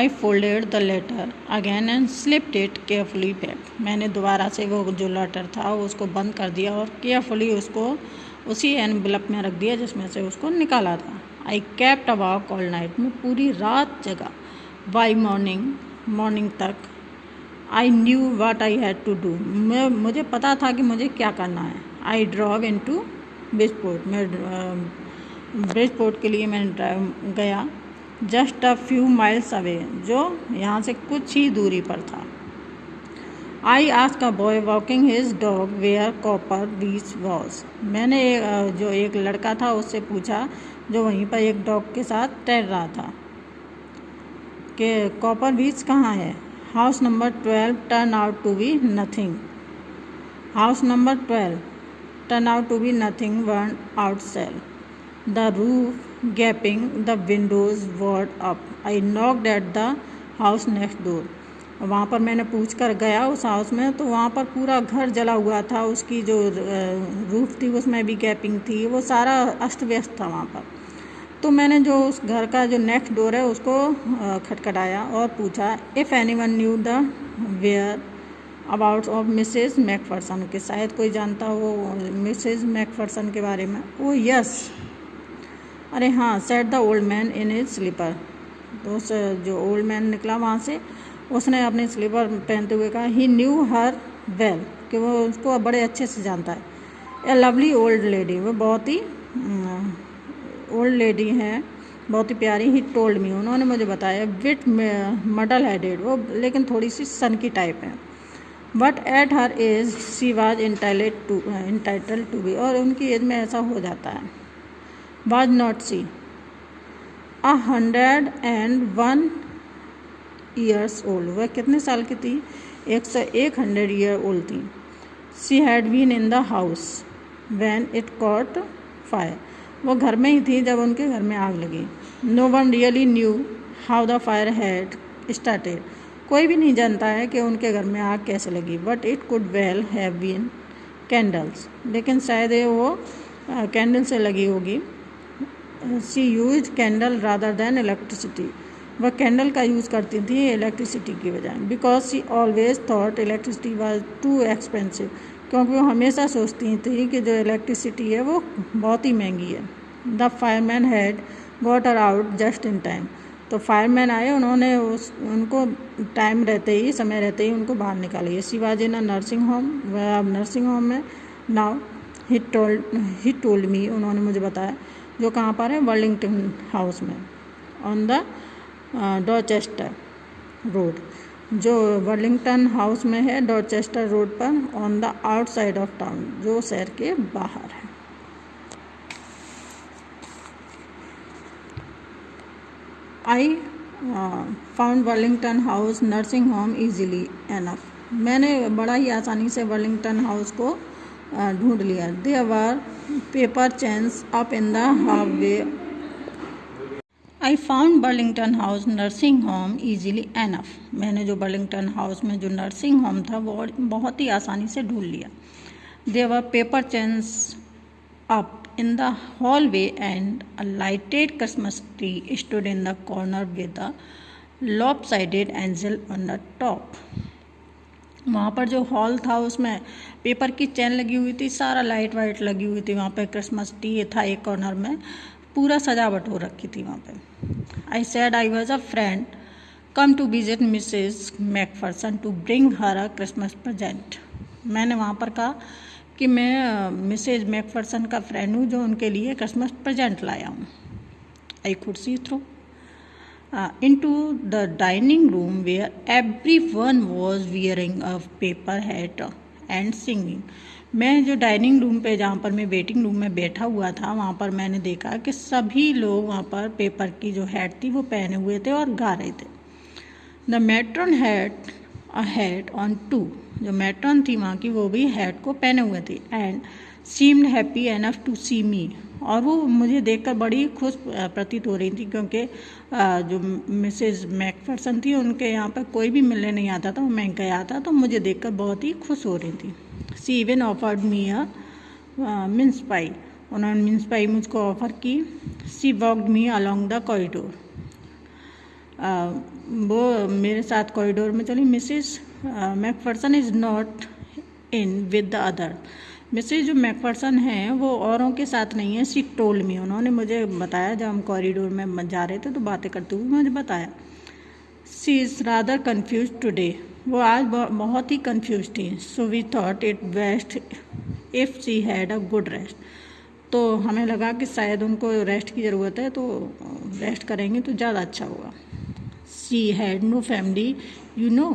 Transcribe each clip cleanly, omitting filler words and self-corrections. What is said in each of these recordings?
I folded the letter again and slipped it carefully back. मैंने दोबारा से वो जो लेटर था उसको बंद कर दिया और केयरफुली उसको उसी एनवेलप में रख दिया जिसमें से उसको निकाला था. I kept a walk all night. मैं पूरी रात जगा. By morning तक I knew what I had to do. मुझे पता था कि मुझे क्या करना है. I drove into Bridgeport. मैं ब्रिजपोर्ट के लिए मैं ड्राइव गया. Just a few miles away, जो यहाँ से कुछ ही दूरी पर था. I asked a boy walking his dog where Copper Beech was. मैंने जो एक लड़का था उससे पूछा जो वहीं पर एक डॉग के साथ तैर रहा था कि कॉपर बीच कहाँ है. House number 12 turn out to be nothing. House number 12 turn out to be nothing burn out shell. The roof gaping, the windows walled up. I knocked at the house next door. वहाँ पर मैंने पूछ कर गया उस house में, तो वहाँ पर पूरा घर जला हुआ था. उसकी जो रूफ थी उसमें भी गैपिंग थी. वो सारा अस्त व्यस्त था वहाँ पर. तो मैंने जो उस घर का जो नेक्स्ट डोर है उसको खटखटाया और पूछा if anyone knew the whereabouts of Mrs McPherson, कि शायद कोई जानता हो मिसेज मैकफर्सन के बारे में. ओ यस, अरे हाँ, said the old man in his slipper. तो उस जो ओल्ड मैन निकला वहाँ से, उसने अपने स्लीपर पहनते हुए कहा ही न्यू हर वेल, कि वो उसको बड़े अच्छे से जानता है. ए लवली ओल्ड लेडी, वो बहुत ही ओल्ड लेडी हैं, बहुत ही प्यारी. ही टोल्ड मी, उन्होंने मुझे बताया. विट मडल हेडेड, वो लेकिन थोड़ी सी सन की टाइप है. But at her age she was entitled to be, और उनकी एज में ऐसा हो जाता है. Was not she 101 years old? वह कितने साल की थी? 101 ईयर ओल्ड थी. She had been in the house when it caught fire. वो घर में ही थी जब उनके घर में आग लगी. No one really knew how the fire had started. कोई भी नहीं जानता है कि उनके घर में आग कैसे लगी. But it could well have been candles. लेकिन शायद वो कैंडल से लगी होगी. She use candle rather than electricity. वह कैंडल का यूज़ करती थी इलेक्ट्रिसिटी की बजाय. Because she always thought electricity was too expensive, क्योंकि वो हमेशा सोचती थी कि जो इलेक्ट्रिसिटी है वो बहुत ही महंगी है. The fireman had got her out just in time. तो फायरमैन आए, उन्होंने उनको टाइम रहते ही, समय रहते ही उनको बाहर निकाली. She was in a nursing home, वह अब नर्सिंग होम में. नाउ ही टोल्ड मी, उन्होंने मुझे बताया, जो कहाँ पर है, वर्लिंगटन हाउस में, ऑन द डॉर्चेस्टर रोड. जो वर्लिंगटन हाउस में है डॉर्चेस्टर रोड पर, on the outside of town, जो शहर के बाहर है. I found Worlington house nursing home easily enough. मैंने बड़ा ही आसानी से वर्लिंगटन हाउस को ढूंढ लिया. There were paper chains up in the halfway. I found Burlington House nursing home easily enough. मैंने जो बर्लिंगटन हाउस में जो नर्सिंग होम था वो बहुत ही आसानी से ढूंढ लिया. There were paper chains up in the hallway and a lighted Christmas tree stood in the corner with the lopsided angel on the top. वहाँ पर जो हॉल था उसमें पेपर की चैन लगी हुई थी, सारा लाइट वाइट लगी हुई थी. वहाँ पे क्रिसमस ट्री था एक कॉर्नर में, पूरा सजावट हो रखी थी वहाँ पे. I said I was a friend come to visit Mrs McPherson to bring her a Christmas present. मैंने वहाँ पर कहा कि मैं मिसेज मैकफर्सन का फ्रेंड हूँ जो उनके लिए क्रिसमस प्रेजेंट लाया हूँ. I could see through into the dining room where everyone was wearing a paper hat and singing. मैं जो डाइनिंग रूम पे, जहाँ पर मैं वेटिंग रूम में बैठा हुआ था, वहाँ पर मैंने देखा कि सभी लोग वहाँ पर पेपर की जो हैट थी वो पहने हुए थे और गा रहे थे. The matron had a hat on too. जो मैट्रन थी वहाँ की वो भी हैट को पहने हुए थी. And seemed happy enough to see me. और वो मुझे देखकर बड़ी खुश प्रतीत हो रही थी, क्योंकि जो मिसेज मैकफर्सन थी उनके यहाँ पर कोई भी मिलने नहीं आता था. मैं गया था तो मुझे देखकर बहुत ही खुश हो रही थी. She even offered me a mince pie. उन्होंने मिन्स पाई मुझको ऑफ़र की. She walked me along the corridor. वो मेरे साथ कॉरिडोर में चली। Mrs McPherson is not in with the other. Mrs जो मैकफर्सन हैं वो औरों के साथ नहीं है। शी टोल्ड मी, उन्होंने मुझे बताया, जब हम कॉरिडोर में जा रहे थे तो बातें करते हुए मुझे बताया। She is rather confuse today, वो आज बहुत ही कन्फ्यूज थी। So we thought it best if she had a good rest. तो हमें लगा कि शायद उनको रेस्ट की ज़रूरत है, तो रेस्ट करेंगे तो ज़्यादा अच्छा होगा। She had no family you know,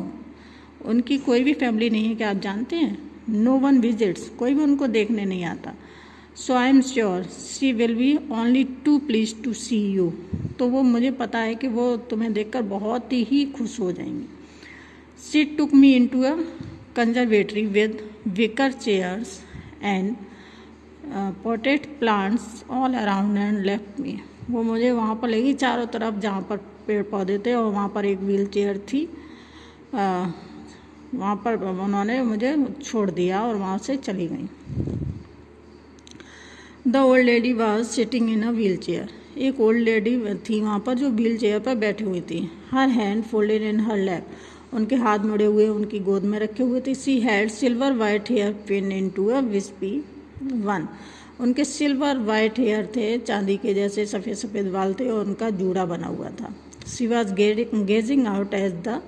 उनकी कोई भी फैमिली नहीं है, क्या आप जानते हैं। नो वन विजिट्स, कोई भी उनको देखने नहीं आता। So I am sure she will be only too please to see you, तो वो मुझे पता है कि वो तुम्हें देखकर बहुत ही खुश हो जाएंगी। She took me into a conservatory with wicker chairs and potted plants all around and left me, वो मुझे वहाँ पर ले गई चारों तरफ जहाँ पर पेड़ पौधे थे, और वहाँ पर एक व्हील चेयर थी। वहाँ पर उन्होंने मुझे छोड़ दिया और वहाँ से चली गई। The old lady was sitting in a wheel chair, एक ओल्ड लेडी थी वहाँ पर जो व्हील चेयर पर बैठी हुई थी। हर हैंड फोल्डेड इन हर लैप, उनके हाथ मुड़े हुए उनकी गोद में रखे हुए थे। She had silver white hair pin into a wispy one, उनके सिल्वर वाइट हेयर थे, चांदी के जैसे सफ़ेद सफ़ेद बाल थे, और उनका जूड़ा बना हुआ था। She was gazing out as the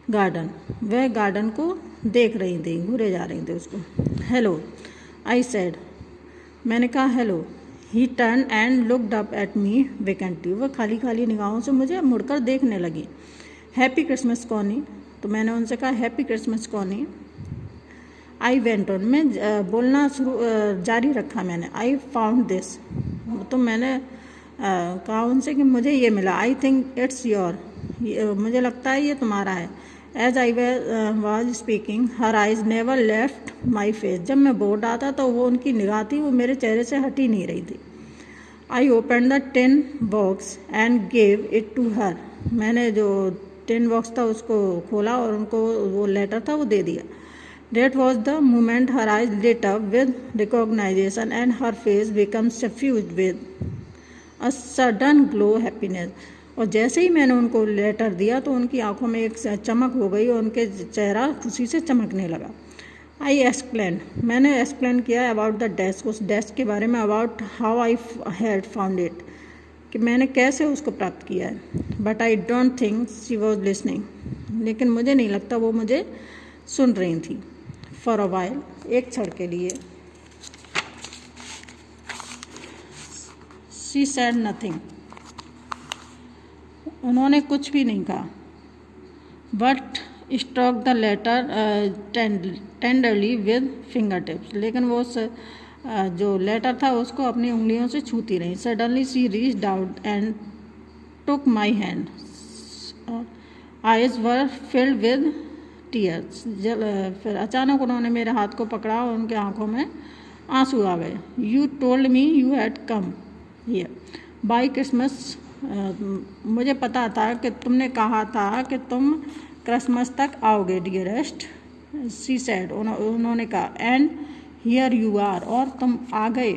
garden, वह गार्डन को देख रही थी, घूरे जा रही थी उसको। हेलो आई सेड, मैंने कहा hello. He turn and looked up at me vacantly, वह खाली खाली निगाहों से मुझे मुड़कर देखने लगी। हैप्पी क्रिसमस कॉनी, तो मैंने उनसे कहा happy Christmas Connie. I went on, मैं बोलना जारी रखा मैंने। आई फाउंड दिस, तो मैंने कहा उनसे कि मुझे ये मिला। आई थिंक इट्स योर, मुझे लगता है ये तुम्हारा है। As I was speaking her eyes never left my face, जब मैं बोल रहा था तो वो उनकी निगाह थी, वो मेरे चेहरे से हट ही नहीं रही थी। I open the tin box and gave it to her, मैंने जो टिन बॉक्स था उसको खोला और उनको वो लेटर था वो दे दिया। That was the moment her eyes lit up with recognition and her face became suffused with a sudden glow happiness, और जैसे ही मैंने उनको लेटर दिया तो उनकी आंखों में एक चमक हो गई और उनके चेहरा खुशी से चमकने लगा। आई एक्सप्लेन, मैंने एक्सप्लेन किया अबाउट द डेस्क, उस डेस्क के बारे में, about how I had found it, कि मैंने कैसे उसको प्राप्त किया है। But I don't think she was listening, लेकिन मुझे नहीं लगता वो मुझे सुन रही थी। फॉर अ वाइल, एक क्षण के लिए। शी सेड नथिंग, उन्होंने कुछ भी नहीं कहा। But stroke the letter tenderly with finger tips, लेकिन वो जो लेटर था उसको अपनी उंगलियों से छूती रही। Suddenly she reached out and took my hand, eyes were filled with tears, फिर अचानक उन्होंने मेरे हाथ को पकड़ा और उनके आंखों में आंसू आ गए। You told me you had come here bye Christmas, मुझे पता था कि तुमने कहा था कि तुम क्रिसमस तक आओगे डियरेस्ट। शी सेड, उन्होंने कहा, एंड हियर यू आर, और तुम आ गए।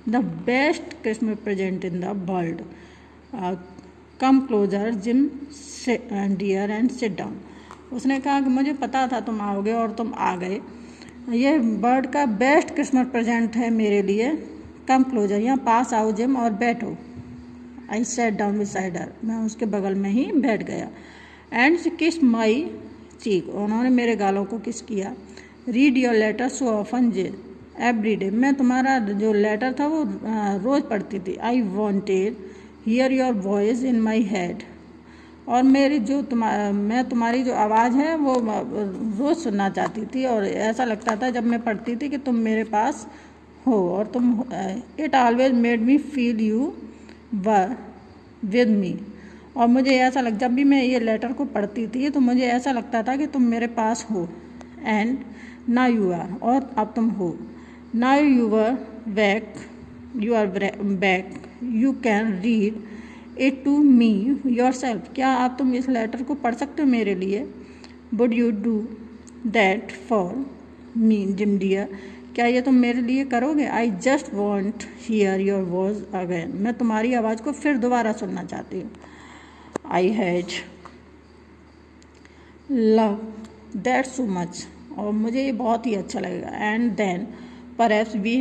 The best Christmas present in the world, come closer Jim dear and sit down. उसने कहा कि मुझे पता था तुम आओगे और तुम आ गए, ये बर्ड का बेस्ट क्रिसमस प्रेजेंट है मेरे लिए। कम क्लोजर, यहाँ पास आओ जिम और बैठो। I sat down beside her, मैं उसके बगल में ही बैठ गया। And she kissed my cheek, उन्होंने मेरे गालों को किस किया। Read your letter so often J every day, मैं तुम्हारा जो लेटर था वो रोज़ पढ़ती थी। I wanted hear your voice in my head, और मेरी जो मैं तुम्हारी जो आवाज़ है वो रोज़ सुनना चाहती थी, और ऐसा लगता था जब मैं पढ़ती थी कि तुम मेरे पास हो और तुम। It always made me feel you were with me, और मुझे ऐसा जब भी मैं ये लेटर को पढ़ती थी तो मुझे ऐसा लगता था कि तुम मेरे पास हो। एंड नाउ यू आर, और अब तुम हो। Now you are back, you can read it to me yourself, क्या आप तुम इस लेटर को पढ़ सकते हो मेरे लिए। Would you do that for me Jim dear, क्या ये तुम मेरे लिए करोगे। I just want hear your voice again, मैं तुम्हारी आवाज़ को फिर दोबारा सुनना चाहती हूँ। I had love that so much, और मुझे ये बहुत ही अच्छा लगेगा। And then perhaps we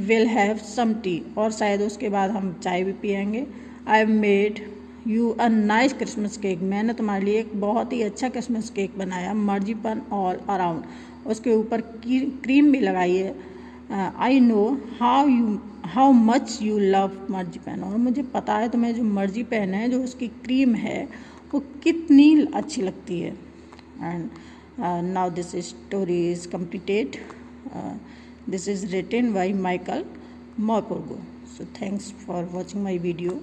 will have some tea, और शायद उसके बाद हम चाय भी पियेंगे। I made you a nice Christmas cake, मैंने तुम्हारे लिए एक बहुत ही अच्छा क्रिसमस केक बनाया। मर्जीपन ऑल अराउंड, उसके ऊपर क्रीम भी लगाई है। I know how much you love marzipan, और मुझे पता है तुम्हें जो मर्जीपैन है, जो उसकी क्रीम है, वो कितनी अच्छी लगती है। And now this story is completed. This is written by Michael Morpurgo. So thanks for watching my video.